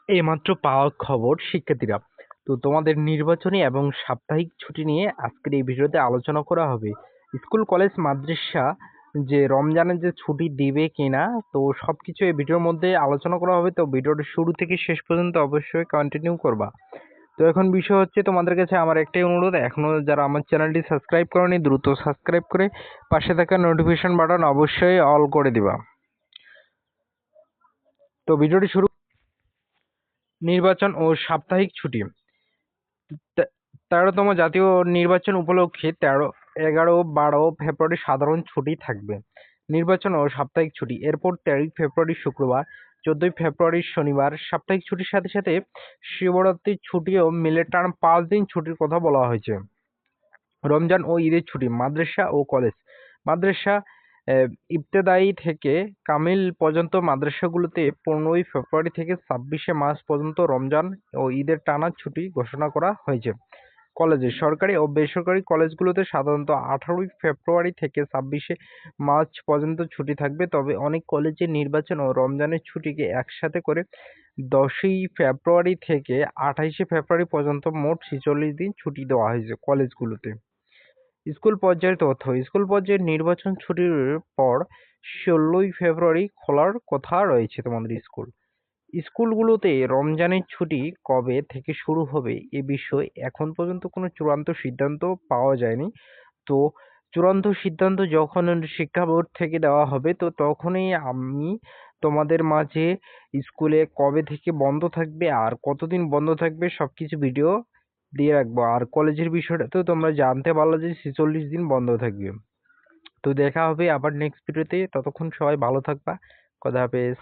এইমাত্র পাওয়া খবর শিক্ষার্থীরা। তো তোমাদের নির্বাচনী এবং সাপ্তাহিক ছুটি নিয়ে আজকের এই ভিডিওতে আলোচনা করা হবে। স্কুল, কলেজ, মাদ্রাসা যে রমজানের যে ছুটি দিবে কিনা, তো সবকিছু এই ভিডিওর মধ্যে আলোচনা করা হবে। তো ভিডিওটা শুরু থেকে শেষ পর্যন্ত অবশ্যই কন্টিনিউ করবা। তো এখন বিষয় হচ্ছে, তোমাদের কাছে আমার একটাই অনুরোধ, এখনো যারা আমার চ্যানেলটি সাবস্ক্রাইব করনি দ্রুত সাবস্ক্রাইব করে পাশে থাকা নোটিফিকেশন বাটন অবশ্যই অল করে দিবা। তো ভিডিওটি শুরু। নির্বাচন ও সাপ্তাহিক ছুটি। ১৩তম জাতীয় নির্বাচন উপলক্ষে ১১-১২ ফেব্রুয়ারি সাধারণ ছুটি থাকবে। নির্বাচন ও সাপ্তাহিক ছুটি। এরপর ১৩ ফেব্রুয়ারি শুক্রবার, ১৪ ফেব্রুয়ারি শনিবার সাপ্তাহিক ছুটির সাথে সাথে শিবরাত্রির ছুটিও মিলে টানা ৫ দিন ছুটির কথা বলা হয়েছে। রমজান ও ঈদের ছুটি। মাদ্রাসা ও কলেজ। মাদ্রাসা ইবতেদায়ী থেকে কামিল পর্যন্ত মাদ্রাসাগুলোতে ১৫ই ফেব্রুয়ারি থেকে ২৬শে মার্চ পর্যন্ত রমজান ও ঈদের টানা ছুটি ঘোষণা করা হয়েছে। কলেজে। সরকারি ও বেসরকারি কলেজগুলোতে সাধারণত ১৮ই ফেব্রুয়ারি থেকে ২৬শে মার্চ পর্যন্ত ছুটি থাকবে। তবে অনেক কলেজে নির্বাচন ও রমজানের ছুটিকে একসাথে করে ১০ই ফেব্রুয়ারি থেকে ২৮শে ফেব্রুয়ারি পর্যন্ত মোট ৪৬ দিন ছুটি দেওয়া হয়েছে কলেজগুলোতে। স্কুল পর্যায়ের তথ্য। স্কুল পর্যায়ের নির্বাচন ছুটির পর ১৬ই ফেব্রুয়ারি খোলার কথা রয়েছে তোমাদের স্কুল। স্কুলগুলোতে রমজানের ছুটি কবে থেকে শুরু হবে এ বিষয়ে এখন পর্যন্ত কোনো চূড়ান্ত সিদ্ধান্ত পাওয়া যায়নি। তো চূড়ান্ত সিদ্ধান্ত যখন শিক্ষা বোর্ড থেকে দেওয়া হবে, তো তখনই আমি তোমাদের মাঝে স্কুলে কবে থেকে বন্ধ থাকবে আর কতদিন বন্ধ থাকবে সবকিছু ভিডিও দিয়ে রাখবো। আর কলেজের বিষয়টা তো তোমরা জানতে পারলে যে ৪৬ দিন বন্ধ থাকবে। তো দেখা হবে আবার নেক্সট ভিডিওতে। ততক্ষণ সবাই ভালো থাকবা। খোদা হাফেজ।